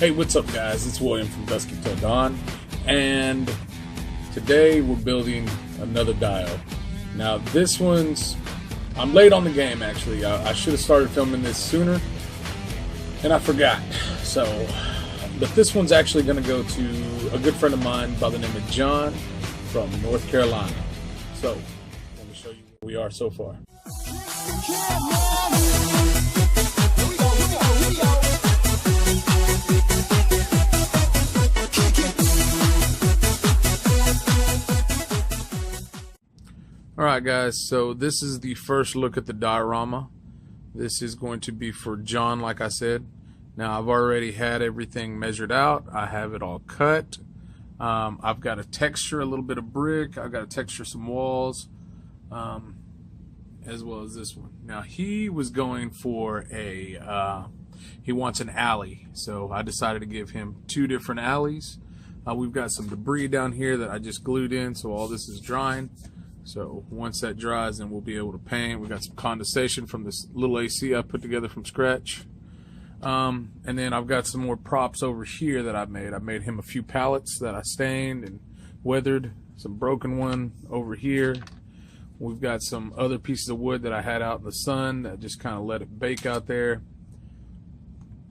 Hey, what's up guys? It's William from Duske Till Dawn, and today we're building another dial. Now this one's, I'm late on the game actually. I should have started filming this sooner, and I forgot. But this one's actually going to go to a good friend of mine by the name of John from North Carolina. So, let me show you where we are so far. Alright guys, so this is the first look at the diorama. This is going to be for John, like I said. Now I've already had everything measured out. I have it all cut. I've got a texture, a little bit of brick. I've got to texture some walls, as well as this one. Now he was going for a, he wants an alley. So I decided to give him two different alleys. We've got some debris down here that I just glued in, so all this is drying. So once that dries, then we'll be able to paint. We got some condensation from this little AC I put together from scratch. And then I've got some more props over here that I made. I made him a few pallets that I stained and weathered. Some broken one over here. We've got some other pieces of wood that I had out in the sun that just kind of let it bake out there.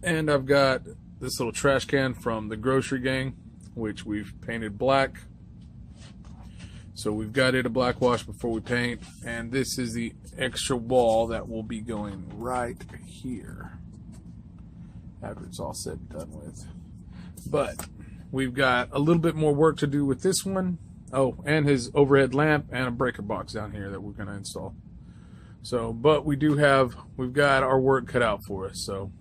And I've got this little trash can from the grocery gang, which we've painted black. So we've got it a black wash before we paint, and this is the extra wall that will be going right here after it's all said and done with. But we've got a little bit more work to do with this one. Oh, and his overhead lamp and a breaker box down here that we're going to install. So, but we've got our work cut out for us. So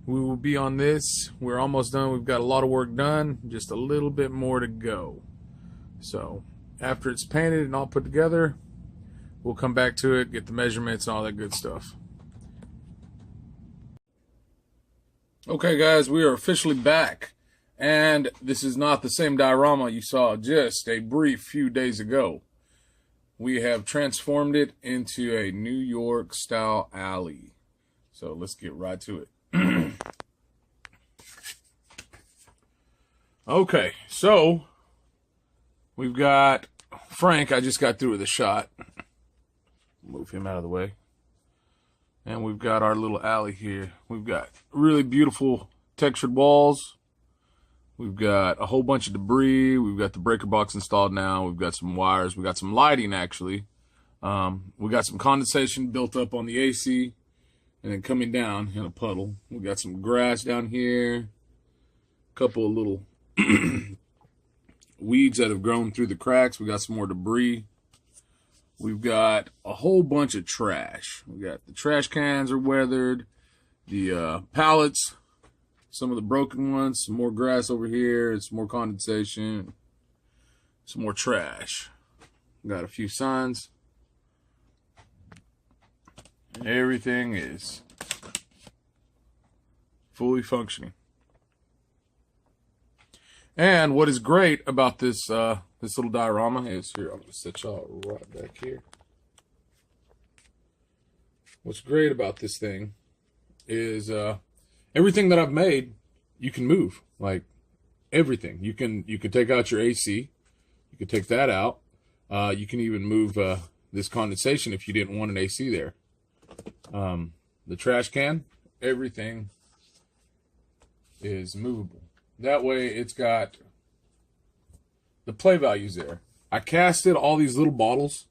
we will be on this. We're almost done. We've got a lot of work done, just a little bit more to go. So after it's painted and all put together, we'll come back to it, get the measurements and all that good stuff. Okay guys, we are officially back, and this is not the same diorama you saw just a brief few days ago. We have transformed it into a New York style alley. So let's get right to it. Okay, so we've got Frank. I just got through with a shot. Move him out of the way. And we've got our little alley here. We've got really beautiful textured walls. We've got a whole bunch of debris. We've got the breaker box installed now. We've got some wires. We've got some lighting, actually. We got some condensation built up on the AC and then coming down in a puddle. We've got some grass down here. A couple of little weeds that have grown through the cracks. We got some more debris. We've got a whole bunch of trash. We got the trash cans are weathered, the pallets, some of the broken ones, some more grass over here, and some more condensation, some more trash. We got a few signs. And everything is fully functioning. And what is great about this this little diorama is, here, I'm going to set y'all right back here. What's great about this thing is everything that I've made, you can move. Like everything. You can take out your AC. You can take that out. You can even move this condensation if you didn't want an AC there. The trash can, everything is movable. That way it's got the play values there. I casted all these little bottles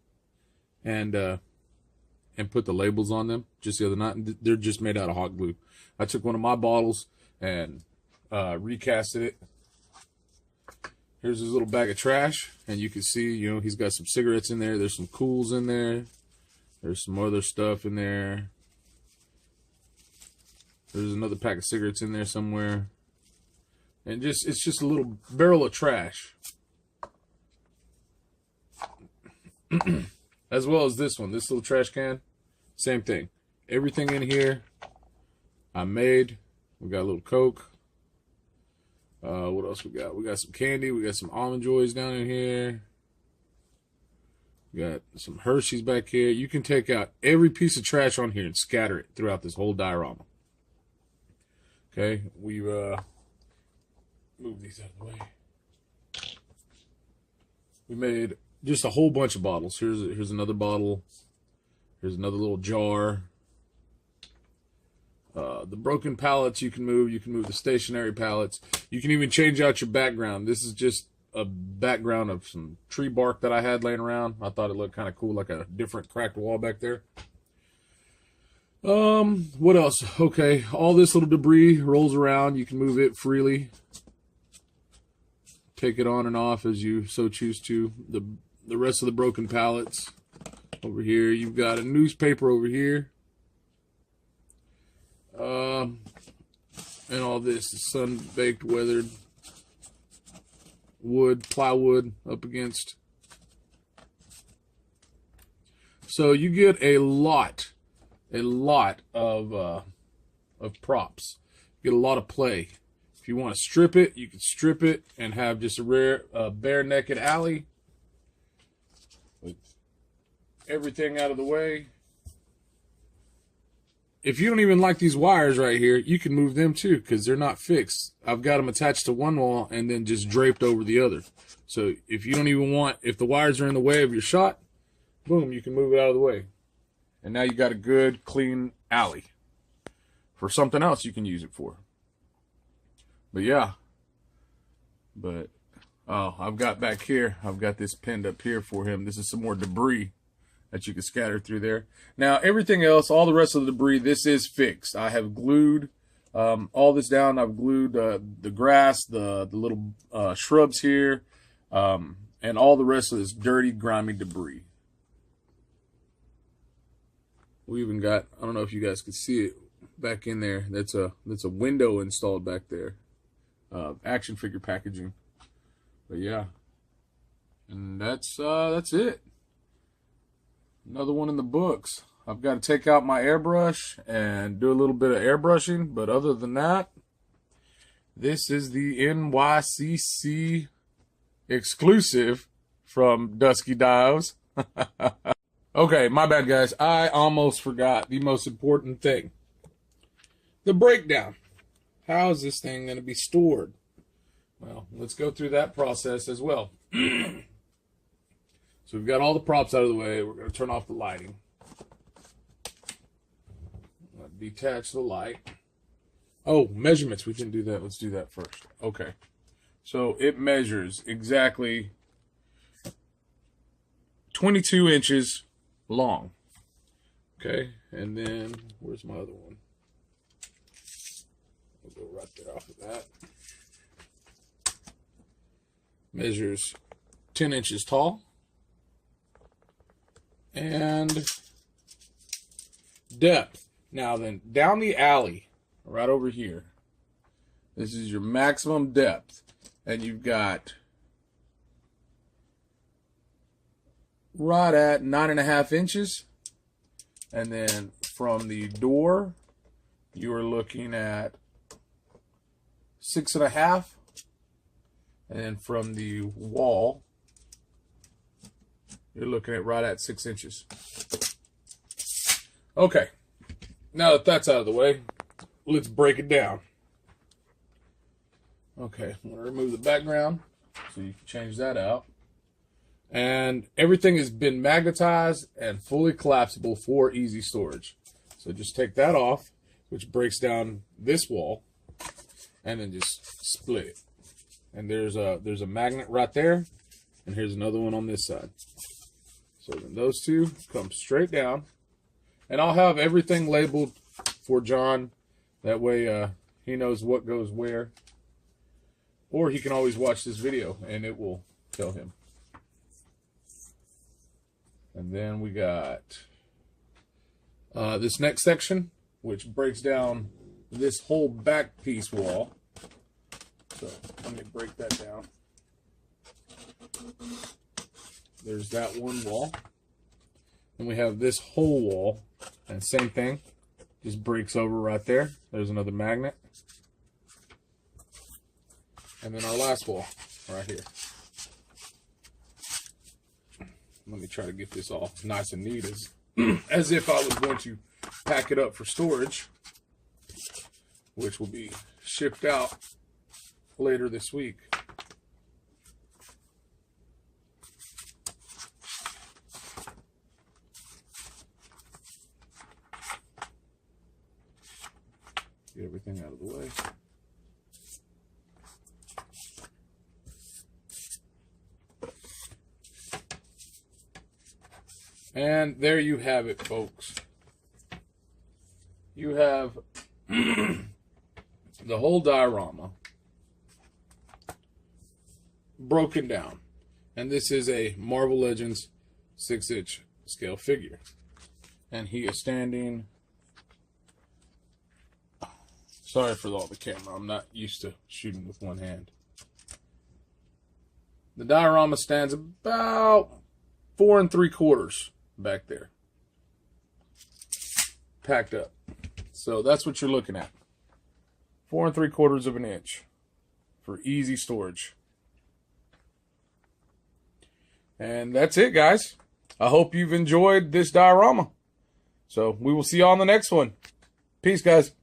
and put the labels on them just the other night. They're just made out of hot glue. I took one of my bottles and recasted it. Here's his little bag of trash, and you can see, you know, he's got some cigarettes in there. There's some Cools in there. There's some other stuff in there. There's another pack of cigarettes in there somewhere. And it's just a little barrel of trash. As well as this one, this little trash can, same thing. Everything in here I made. We got a little Coke. What else we got? We got some candy. We got some Almond Joys down in here. We got some Hershey's back here. You can take out every piece of trash on here and scatter it throughout this whole diorama. Okay, we've move these out of the way. We made just a whole bunch of bottles. Here's another bottle. Here's another little jar. The broken pallets you can move. You can move the stationary pallets. You can even change out your background. This is just a background of some tree bark that I had laying around. I thought it looked kind of cool, like a different cracked wall back there. What else? Okay, all this little debris rolls around. You can move it freely. Take it on and off as you so choose to. The rest of the broken pallets over here. You've got a newspaper over here. And all this is sun-baked, weathered wood, plywood up against. So you get a lot of props. You get a lot of play. If you want to strip it, you can strip it and have just a bare naked alley with everything out of the way. If you don't even like these wires right here, you can move them too, because they're not fixed. I've got them attached to one wall and then just draped over the other. So if you don't even want, if the wires are in the way of your shot, boom, you can move it out of the way. And now you got a good, clean alley for something else you can use it for. But yeah, I've got back here, I've got this pinned up here for him. This is some more debris that you can scatter through there. Now, everything else, all the rest of the debris, this is fixed. I have glued all this down. I've glued the grass, the little shrubs here, and all the rest of this dirty, grimy debris. We even got, I don't know if you guys can see it back in there. That's a window installed back there. Action figure packaging. But yeah. And that's it. Another one in the books. I've got to take out my airbrush and do a little bit of airbrushing, but other than that, this is the NYCC exclusive from Duske Dios. Okay, my bad, guys. I almost forgot the most important thing. The breakdown. How is this thing going to be stored? Well, let's go through that process as well. So we've got all the props out of the way. We're going to turn off the lighting. Detach the light. Oh, measurements. We can do that. Let's do that first. Okay. So it measures exactly 22 inches long. Okay. And then, where's my other one? We'll go right there off of that. Measures 10 inches tall. And depth. Now then, down the alley, right over here, this is your maximum depth. And you've got right at 9.5 inches. And then from the door, you are looking at 6.5. And then from the wall, you're looking at right at 6 inches. Okay. Now that that's out of the way, let's break it down. Okay, I'm going to remove the background so you can change that out. And everything has been magnetized and fully collapsible for easy storage. So just take that off, which breaks down this wall, and then just split it. And there's a magnet right there, and here's another one on this side. So then those two come straight down. And I'll have everything labeled for John. That way he knows what goes where. Or he can always watch this video and it will tell him. And then we got this next section, which breaks down this whole back piece wall. So let me break that down. There's that one wall. And we have this whole wall. And same thing. Just breaks over right there. There's another magnet. And then our last wall right here. Let me try to get this all nice and neat as if I was going to pack it up for storage, which will be shipped out later this week. Get everything out of the way. And there you have it, folks. You have the whole diorama broken down. And this is a Marvel Legends 6-inch scale figure. And he is standing... Sorry for all the camera. I'm not used to shooting with one hand. The diorama stands about 4 3/4 back there. Packed up. So that's what you're looking at. 4 3/4 of an inch for easy storage. And that's it, guys. I hope you've enjoyed this diorama. So we will see you on the next one. Peace, guys.